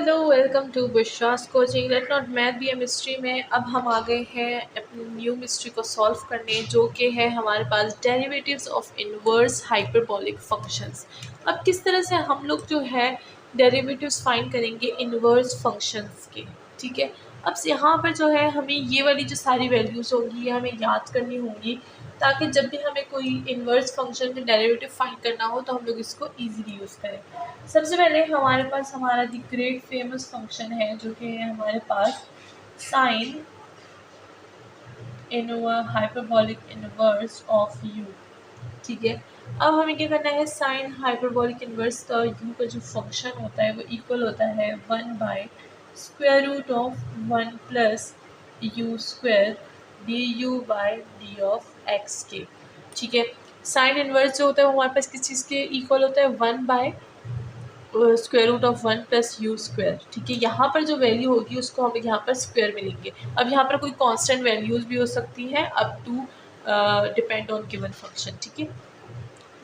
Hello, welcome to Bushra's coaching. Let not math be a mystery में अब हम आ गए हैं अपनी न्यू मिस्ट्री को सॉल्व करने, जो कि है हमारे पास derivatives of inverse hyperbolic functions. अब किस तरह से हम लोग जो है डेरिवेटिव्स फाइंड करेंगे इनवर्स फंक्शंस के। ठीक है, अब यहाँ पर जो है हमें ये वाली जो सारी वैल्यूज़ होंगी ये हमें याद करनी होंगी, ताकि जब भी हमें कोई इनवर्स फंक्शन में डेरिवेटिव फाइंड करना हो तो हम लोग इसको इजीली यूज़ करें। सबसे पहले हमारे पास हमारा दी ग्रेट फेमस फंक्शन है, जो कि है हमारे पास sine hyperbolic inverse of u. ठीक है, अब हमें क्या करना है, साइन हाइपरबोलिक इनवर्स का यू का जो फंक्शन होता है वो इक्वल होता है 1/√1 plus you square D u by d of x के। ठीक है, साइन इनवर्स जो होता है वो हमारे पास किस चीज़ के इक्वल होता है, 1/√1 प्लस यू स्क्वायर। ठीक है, यहाँ पर जो वैल्यू होगी उसको हम यहाँ पर स्क्वायर में लेंगे। अब यहाँ पर कोई कांस्टेंट वैल्यूज़ भी हो सकती हैं up to depend on given function. ठीक है,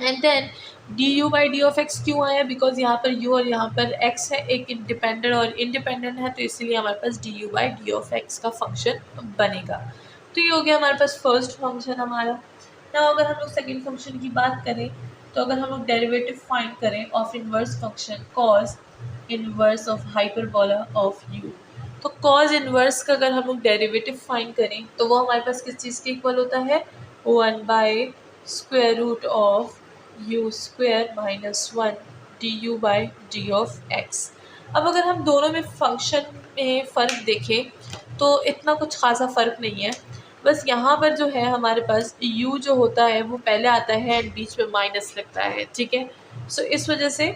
and then d u by d of x क्यों आया, बिकॉज यहाँ पर यू और यहाँ पर एक्स है, एक इंडिपेंडेंट और इंडिपेंडेंट है, तो इसीलिए हमारे पास d u by d of x का फंक्शन बनेगा। तो ये हो गया हमारे पास फर्स्ट फंक्शन हमारा। ना अगर हम लोग सेकेंड फंक्शन की बात करें, तो अगर हम लोग डेरिवेटिव फाइंड करें of inverse function cause inverse of hyperbola of you, तो कॉज इनवर्स का अगर हम लोग डेरिवेटिव फाइंड करें तो वो हमारे पास किस चीज़ के इक्वल होता है, 1/√ऑफ u square minus 1 d u by d of x. अब अगर हम दोनों में फंक्शन में फ़र्क देखें तो इतना कुछ खासा फ़र्क नहीं है, बस यहाँ पर जो है हमारे पास u जो होता है वो पहले आता है एंड बीच में माइनस लगता है। ठीक है, सो इस वजह से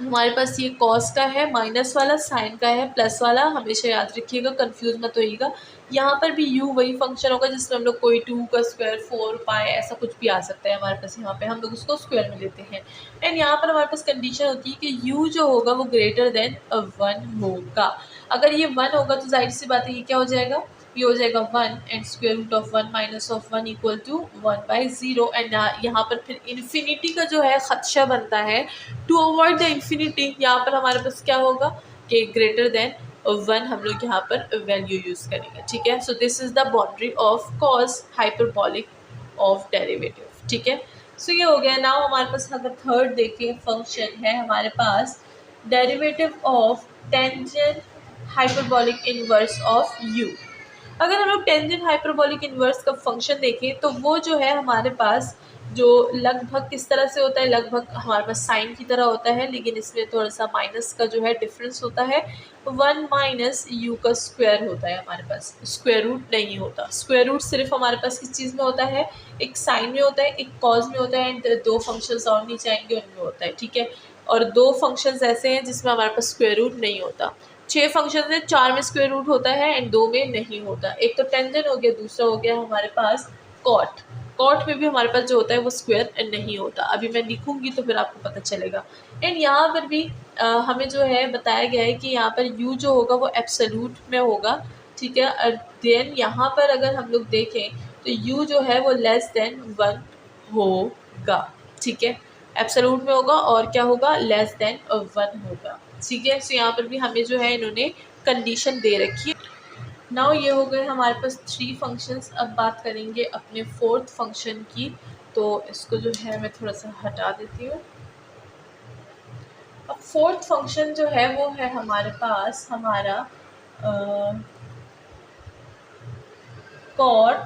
हमारे पास ये कॉस का है, माइनस वाला, साइन का है, प्लस वाला, हमेशा याद रखिएगा, कंफ्यूज मत होइएगा। यहाँ पर भी u वही फंक्शन होगा जिसमें हम लोग कोई 2 का स्क्वायर, 4 पाए, ऐसा कुछ भी आ सकता है हमारे पास। यहाँ पे हम लोग उसको स्क्वायर में लेते हैं एंड यहाँ पर हमारे पास कंडीशन होती है कि u जो होगा वो ग्रेटर देन 1 होगा। अगर ये 1 होगा तो जाहिर सी बात है ये क्या हो जाएगा, ये हो जाएगा 1 and square root of 1 minus of 1 equal to 1/0। And यहाँ पर फिर इन्फिनिटी का जो है खदशा बनता है। टू अवॉइड द इन्फिनिटी यहाँ पर हमारे पास क्या होगा कि ग्रेटर देन 1 हम लोग यहाँ पर वैल्यू यूज़ करेंगे। ठीक है, so this is the boundary of cos hyperbolic of derivative. ठीक है, सो ये हो गया। नाउ हमारे पास अगर थर्ड देखें फंक्शन है हमारे पास derivative of tangent hyperbolic inverse of u. अगर हम लोग टेंजेंट हाइपरबोलिक इनवर्स का फंक्शन देखें तो वो जो है हमारे पास जो लगभग किस तरह से होता है, लगभग हमारे पास साइन की तरह होता है, लेकिन इसमें थोड़ा सा माइनस का जो है डिफरेंस होता है। 1 माइनस यू का स्क्वायर होता है हमारे पास, स्क्वायर रूट नहीं होता। स्क्वायर रूट सिर्फ हमारे पास किस चीज़ में होता है, एक साइन में होता है, एक कॉज में होता है, एंड 2 फंक्शंस और नीचे आएंगे उनमें होता है। ठीक है, और 2 फंक्शंस ऐसे हैं जिसमें हमारे पास स्क्वायर रूट नहीं होता। 6 फंक्शन है, 4 में स्क्वायर रूट होता है एंड 2 में नहीं होता। एक तो टेंजेंट हो गया, दूसरा हो गया हमारे पास कॉट। कॉट में भी हमारे पास जो होता है वो स्क्वायर नहीं होता। अभी मैं लिखूंगी तो फिर आपको पता चलेगा। एंड यहाँ पर भी हमें जो है बताया गया है कि यहाँ पर u जो होगा वो एब्सोल्यूट में होगा। ठीक है, देन यहाँ पर अगर हम लोग देखें तो u जो है वो लेस देन 1 होगा। ठीक है, एब्सोल्यूट में होगा और क्या होगा, लेस देन 1 होगा। ठीक है, सो यहाँ पर भी हमें जो है इन्होंने कंडीशन दे रखी है। नाउ ये हो गए हमारे पास 3 फंक्शंस। अब बात करेंगे अपने फोर्थ फंक्शन की, तो इसको जो है मैं थोड़ा सा हटा देती हूँ। अब फोर्थ फंक्शन जो है वो है हमारे पास हमारा कॉट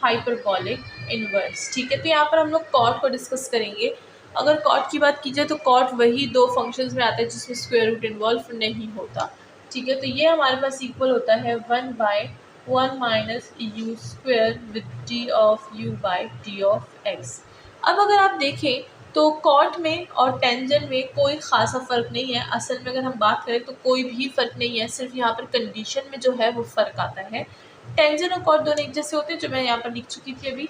हाइपरबोलिक इनवर्स। ठीक है, तो यहाँ पर हम लोग कॉट को डिस्कस करेंगे। अगर कॉट की बात की जाए तो कॉट वही 2 फंक्शंस में आता है जिसमें स्क्वायर रूट इन्वॉल्व नहीं होता। ठीक है, तो ये हमारे पास इक्वल होता है 1/1 minus you square with D of you by d of x. अब अगर आप देखें तो कॉट में और टेंजेंट में कोई ख़ासा फ़र्क नहीं है। असल में अगर हम बात करें तो कोई भी फ़र्क नहीं है, सिर्फ यहाँ पर कंडीशन में जो है वो फ़र्क आता है। टेंजेंट और कॉट दोनों एक जैसे होते हैं, जो मैं यहाँ पर लिख चुकी थी अभी।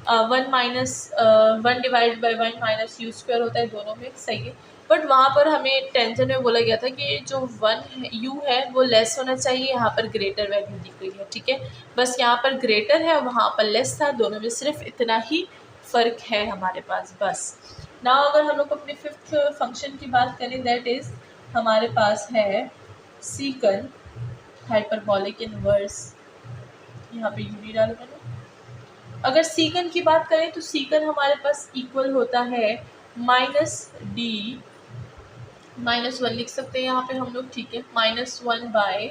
1 divide by 1 minus you square होता है दोनों में, सही है। बट वहाँ पर हमें टेंजेंट में बोला गया था कि जो 1 है यू है वो लेस होना चाहिए, यहाँ पर ग्रेटर वैल्यू दी गई है। ठीक है, बस यहाँ पर ग्रेटर है और वहाँ पर लेस था, दोनों में सिर्फ इतना ही फ़र्क है हमारे पास, बस। नाउ अगर हम लोग अपने फिफ्थ फंक्शन की बात करें, दैट इज़ हमारे पास है सीकन हाइपरबॉलिक इनवर्स, यहाँ पे यूनी डाला मैंने। अगर सीकन की बात करें तो सीकन हमारे पास इक्वल होता है -d -1 लिख सकते हैं यहाँ पे हम लोग, ठीक है, -1 by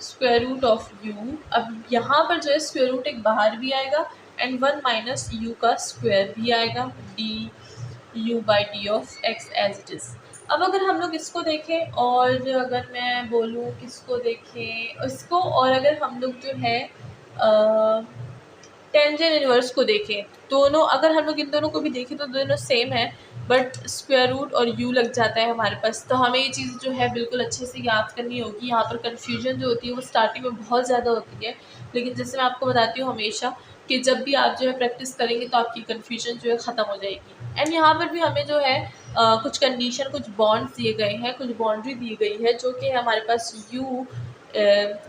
square root of u। अब यहाँ पर जो है स्क्वायर रूट एक बाहर भी आएगा एंड 1 माइनस u का स्क्वायर भी आएगा, d u by d of x as it is. अब अगर हम लोग इसको देखें और अगर मैं बोलूँ किसको देखें इसको, और अगर हम लोग जो है टेंजेंट इनवर्स को देखें, दोनों अगर हम लोग इन दोनों को भी देखें तो दोनों सेम है, बट स्क्वायर रूट और u लग जाता है हमारे पास। तो हमें ये चीज़ जो है बिल्कुल अच्छे से याद करनी होगी। यहाँ पर कन्फ्यूजन जो होती है वो स्टार्टिंग में बहुत ज़्यादा होती है, लेकिन जैसे मैं आपको बताती हूँ हमेशा कि जब भी आप जो है प्रैक्टिस करेंगे तो आपकी कन्फ्यूजन जो है ख़त्म हो जाएगी। एंड यहाँ पर भी हमें जो है कुछ कंडीशन, कुछ बॉन्ड्स दिए गए हैं, कुछ बाउंड्री दी गई है, जो कि हमारे पास u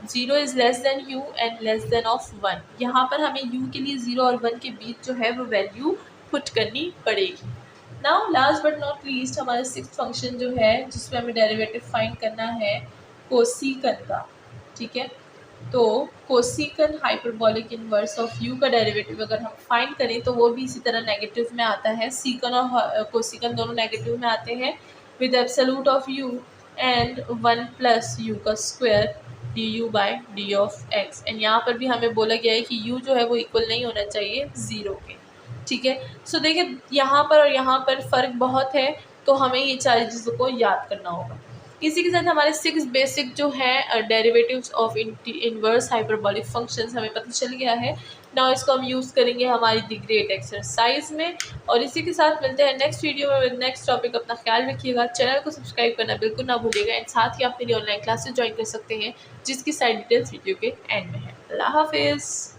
0 is less than u and less than of 1। यहाँ पर हमें u के लिए 0 और 1 के बीच जो है वो वैल्यू पुट करनी पड़ेगी। Now last but not least हमारा सिक्स्थ फंक्शन जो है जिसमें हमें डेरिवेटिव फाइंड करना है कोसीकन का, ठीक है। तो कोसीकन हाइपरबॉलिक इनवर्स ऑफ u का डेरिवेटिव अगर हम फाइंड करें तो वो भी इसी तरह नेगेटिव में आता है। सीकन और कोसीकन दोनों नेगेटिव में आते हैं with absolute of u and 1 plus u का square D u by d of x. And यहाँ पर भी हमें बोला गया है कि u जो है वो इक्वल नहीं होना चाहिए 0 के, ठीक है। सो देखिए यहाँ पर और यहाँ पर फ़र्क बहुत है, तो हमें ये सारी चीज़ों को याद करना होगा। इसी के साथ हमारे 6 बेसिक जो है derivatives of inverse hyperbolic functions हमें पता चल गया है। नाउ इसको हम यूज़ करेंगे हमारी द ग्रेट एक्सरसाइज में। और इसी के साथ मिलते हैं नेक्स्ट वीडियो में विद नेक्स्ट टॉपिक। अपना ख्याल रखिएगा, चैनल को सब्सक्राइब करना बिल्कुल ना भूलिएगा एंड साथ ही आप मेरी ऑनलाइन क्लासेस ज्वाइन कर सकते हैं जिसकी साइड डिटेल्स वीडियो के एंड में है। अल्लाह हाफिज़।